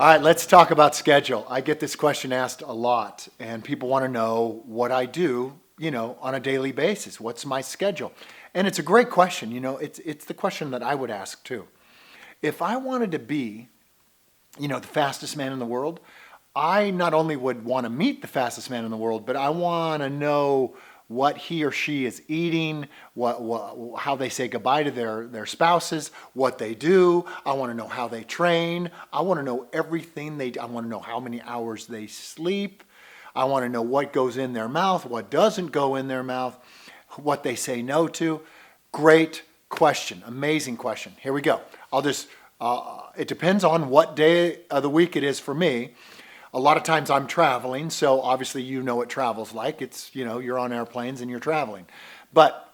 All right, let's talk about schedule. I get this question asked a lot, and people want to know what I do, on a daily basis. What's my schedule? And it's a great question. It's the question that I would ask too. If I wanted to be, the fastest man in the world, I not only would want to meet the fastest man in the world, but I want to know what he or she is eating, how they say goodbye to their spouses, what they do. I want to know how they train. I want to know everything they do. I want to know how many hours they sleep. I want to know what goes in their mouth, what doesn't go in their mouth, what they say no to. Great question. Amazing question. Here we go. It depends on what day of the week it is for me. A lot of times I'm traveling, so obviously what travel's like. It's, you're on airplanes and you're traveling. But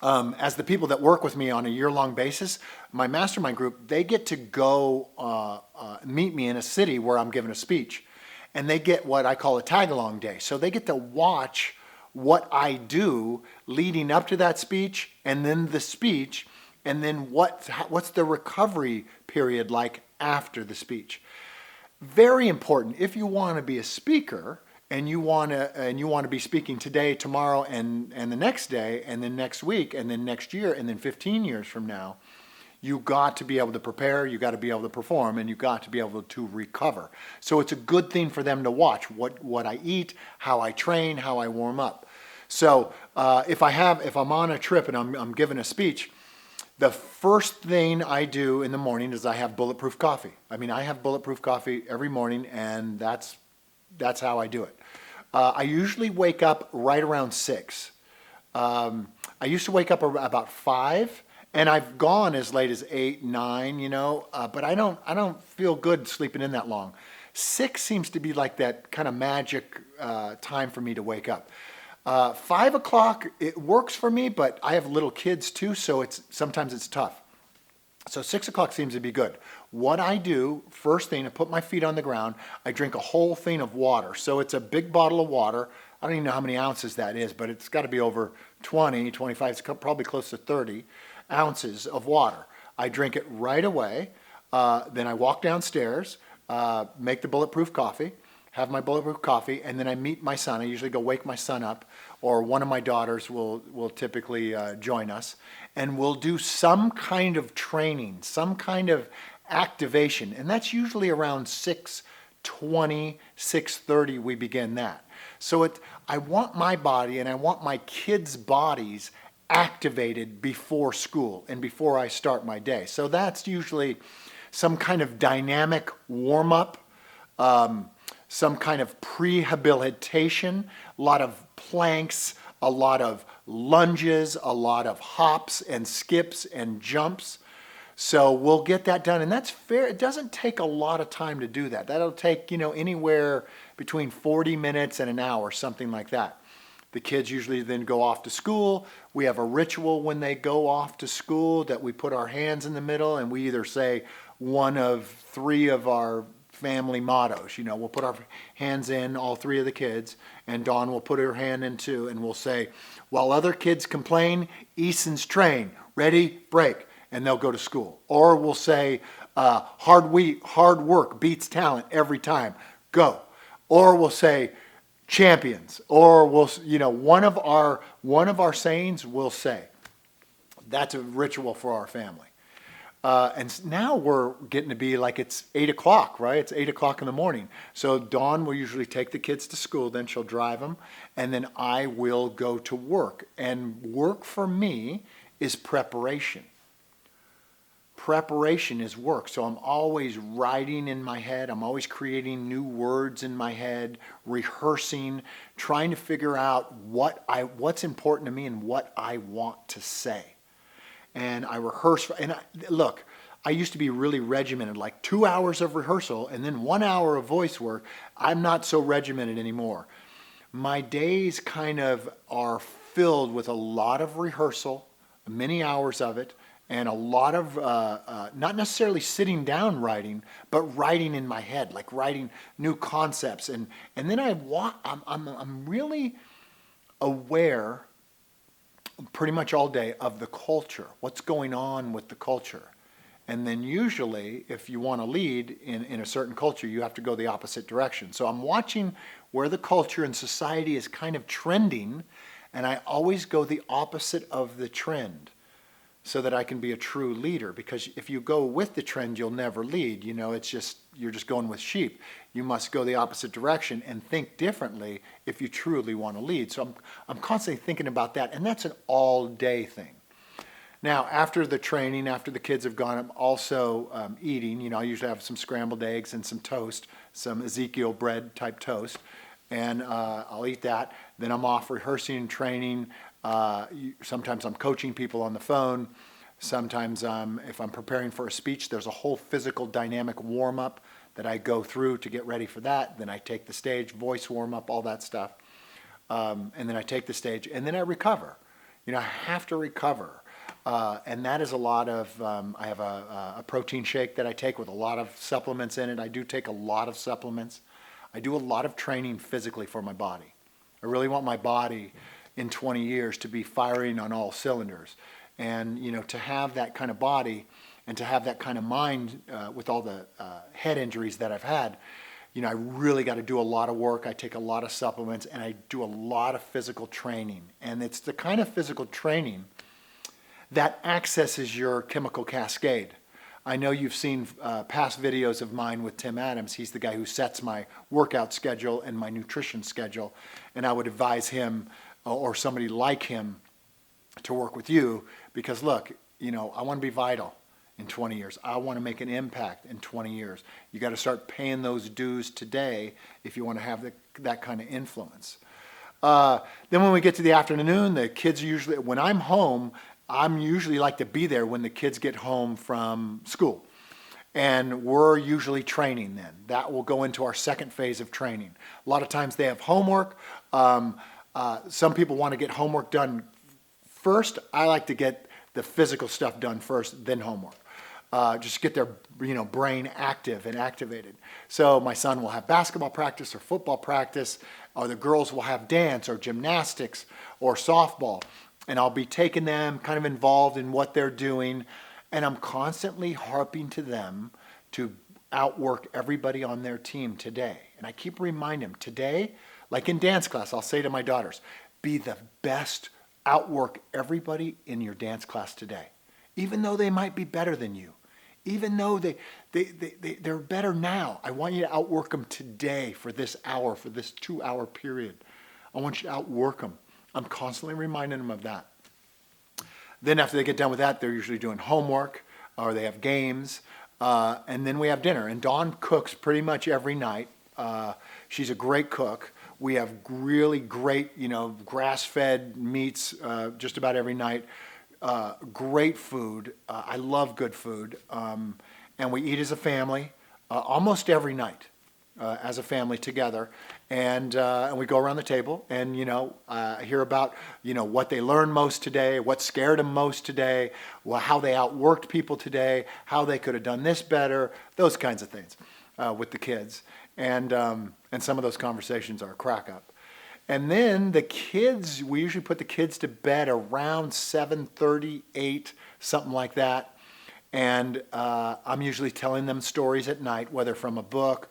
as the people that work with me on a year-long basis, my mastermind group, they get to go meet me in a city where I'm giving a speech. And they get what I call a tag-along day. So they get to watch what I do leading up to that speech, and then the speech, and then what's the recovery period like after the speech. Very important. If you want to be a speaker and you want to be speaking today, tomorrow, and the next day, and then next week, and then next year, and then 15 years from now, you got to be able to prepare, you got to be able to perform, and you got to be able to recover. So it's a good thing for them to watch what I eat, how I train, how I warm up. So if I'm on a trip and I'm giving a speech, the first thing I do in the morning is I have bulletproof coffee. I have bulletproof coffee every morning, and that's how I do it. I usually wake up right around 6. I used to wake up about 5, and I've gone as late as 8, 9, but I don't feel good sleeping in that long. 6 seems to be like that kind of magic time for me to wake up. 5 o'clock, it works for me, but I have little kids too, so sometimes it's tough. So 6 o'clock seems to be good. What I do, first thing, I put my feet on the ground, I drink a whole thing of water. So it's a big bottle of water. I don't even know how many ounces that is, but it's got to be over 20, 25, it's probably close to 30 ounces of water. I drink it right away. Then I walk downstairs, make the bulletproof coffee, have my bulletproof coffee, and then I meet my son. I usually go wake my son up, or one of my daughters will typically join us, and we'll do some kind of training, some kind of activation, and that's usually around 6:20, 6:30 we begin that. So I want my body and I want my kids' bodies activated before school and before I start my day. So that's usually some kind of dynamic warm-up, some kind of prehabilitation, a lot of planks, a lot of lunges, a lot of hops and skips and jumps. So we'll get that done, and that's fair. It doesn't take a lot of time to do that. That'll take, anywhere between 40 minutes and an hour, something like that. The kids usually then go off to school. We have a ritual when they go off to school that we put our hands in the middle, and we either say one of 3 of our family mottos. We'll put our hands in, all 3 of the kids, and Dawn will put her hand in too, and we'll say, while other kids complain, Eason's train, ready, break, and they'll go to school. Or we'll say, hard work beats talent every time, go. Or we'll say, champions. Or we'll, one of our sayings we'll say. That's a ritual for our family. And now we're getting to be like it's 8 o'clock, right? It's 8 o'clock in the morning. So Dawn will usually take the kids to school, then she'll drive them, and then I will go to work. And work for me is preparation. Preparation is work. So I'm always writing in my head. I'm always creating new words in my head, rehearsing, trying to figure out what's important to me and what I want to say. And I rehearse. Look, I used to be really regimented, like 2 hours of rehearsal and then 1 hour of voice work. I'm not so regimented anymore. My days kind of are filled with a lot of rehearsal, many hours of it, and a lot of, not necessarily sitting down writing, but writing in my head, like writing new concepts. And then I'm really aware pretty much all day of the culture, what's going on with the culture. And then usually, if you want to lead in a certain culture, you have to go the opposite direction. So I'm watching where the culture and society is kind of trending, and I always go the opposite of the trend so that I can be a true leader. Because if you go with the trend, you'll never lead. It's just, you're just going with sheep. You must go the opposite direction and think differently if you truly want to lead. So I'm constantly thinking about that, and that's an all-day thing. Now, after the training, after the kids have gone, I'm also eating. I usually have some scrambled eggs and some toast, some Ezekiel bread type toast, and I'll eat that. Then I'm off rehearsing and training. Sometimes I'm coaching people on the phone. Sometimes if I'm preparing for a speech, there's a whole physical dynamic warm-up that I go through to get ready for that. Then I take the stage, voice warm-up, all that stuff. And then I take the stage, and then I recover. I have to recover. And that is a lot of, I have a protein shake that I take with a lot of supplements in it. I do take a lot of supplements. I do a lot of training physically for my body. I really want my body in 20 years to be firing on all cylinders. And, to have that kind of body and to have that kind of mind with all the head injuries that I've had, I really got to do a lot of work. I take a lot of supplements, and I do a lot of physical training. And it's the kind of physical training that accesses your chemical cascade. I know you've seen past videos of mine with Tim Adams. He's the guy who sets my workout schedule and my nutrition schedule. And I would advise him or somebody like him to work with you because, look, I want to be vital in 20 years. I want to make an impact in 20 years. You got to start paying those dues today if you want to have that kind of influence. Then when we get to the afternoon, the kids usually, when I'm home, I'm usually like to be there when the kids get home from school. And we're usually training then. That will go into our second phase of training. A lot of times they have homework. Some people want to get homework done first. I like to get the physical stuff done first, then homework. Just get their brain active and activated. So my son will have basketball practice or football practice, or the girls will have dance or gymnastics or softball. And I'll be taking them kind of involved in what they're doing. And I'm constantly harping to them to outwork everybody on their team today. And I keep reminding them today, like in dance class, I'll say to my daughters, be the best, outwork everybody in your dance class today. Even though they might be better than you. Even though they're better now. I want you to outwork them today for this hour, for this 2-hour period. I want you to outwork them. I'm constantly reminding them of that. Then after they get done with that, they're usually doing homework or they have games. And then we have dinner. And Dawn cooks pretty much every night. She's a great cook. We have really great, grass-fed meats just about every night. Great food. I love good food. And we eat as a family almost every night. As a family together, and we go around the table, and hear about what they learned most today, what scared them most today, how they outworked people today, how they could have done this better, those kinds of things with the kids, and some of those conversations are a crack up. And then the kids, we usually put the kids to bed around 7:30, 8, something like that, and I'm usually telling them stories at night, whether from a book.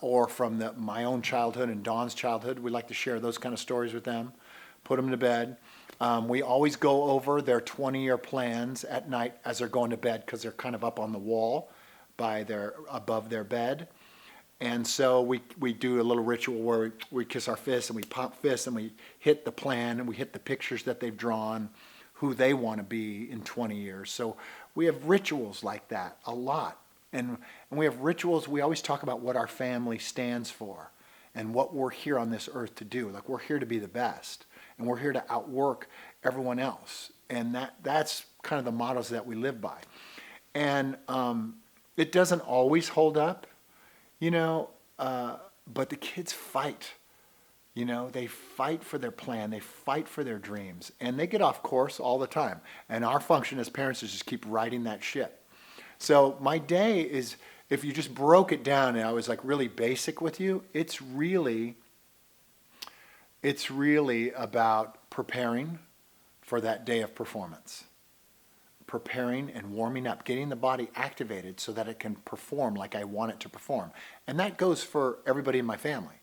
Or from my own childhood and Dawn's childhood. We like to share those kind of stories with them, put them to bed. We always go over their 20-year plans at night as they're going to bed because they're kind of up on the wall above their bed. And so we do a little ritual where we kiss our fists and we pop fists and we hit the plan and we hit the pictures that they've drawn, who they want to be in 20 years. So we have rituals like that a lot. And we have rituals. We always talk about what our family stands for and what we're here on this earth to do. Like, we're here to be the best, and we're here to outwork everyone else. And that's kind of the mottos that we live by. And it doesn't always hold up, but the kids fight. They fight for their plan. They fight for their dreams. And they get off course all the time. And our function as parents is just keep riding that ship. So my day is, if you just broke it down and I was like really basic with you, it's really about preparing for that day of performance. preparing and warming up, getting the body activated so that it can perform like I want it to perform. And that goes for everybody in my family.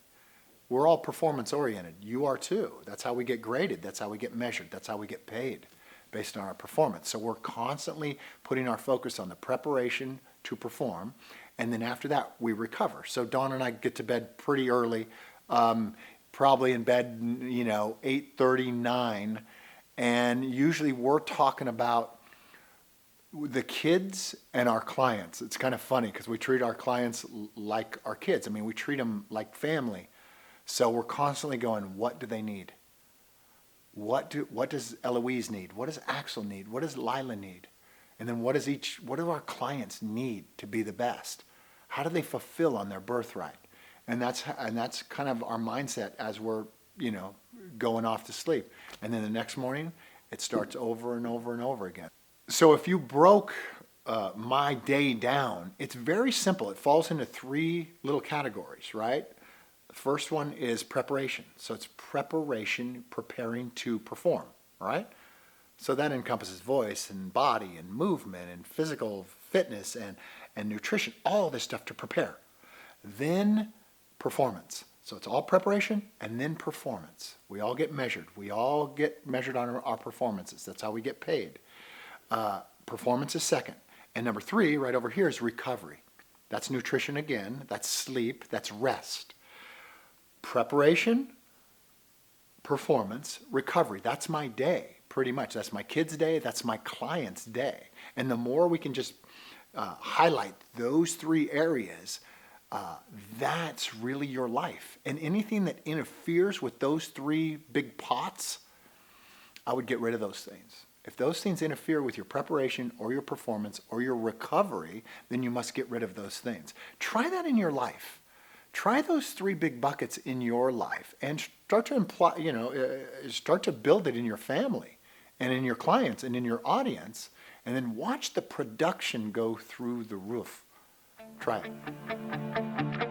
We're all performance oriented. You are too. That's how we get graded. That's how we get measured. That's how we get paid, based on our performance. So we're constantly putting our focus on the preparation to perform. And then after that, we recover. So Dawn and I get to bed pretty early, probably in bed, 8:30, 9. And usually we're talking about the kids and our clients. It's kind of funny because we treat our clients like our kids. I mean, we treat them like family. So we're constantly going, what do they need? What does Eloise need? What does Axel need? What does Lila need? And then what do our clients need to be the best? How do they fulfill on their birthright? And that's kind of our mindset as we're, going off to sleep. And then the next morning, it starts over and over and over again. So if you broke my day down, it's very simple. It falls into 3 little categories, right? The first one is preparation. So it's preparation, preparing to perform, right? So that encompasses voice and body and movement and physical fitness and nutrition, all this stuff to prepare. Then performance. So it's all preparation and then performance. We all get measured. We all get measured on our performances. That's how we get paid. Performance is second. And number 3, right over here, is recovery. That's nutrition again. That's sleep. That's rest. Preparation, performance, recovery. That's my day, pretty much. That's my kids' day. That's my client's day. And the more we can just highlight those 3 areas, that's really your life. And anything that interferes with those 3 big pots, I would get rid of those things. If those things interfere with your preparation or your performance or your recovery, then you must get rid of those things. Try that in your life. Try those 3 big buckets in your life and start to start to build it in your family and in your clients and in your audience, and then watch the production go through the roof. Try it.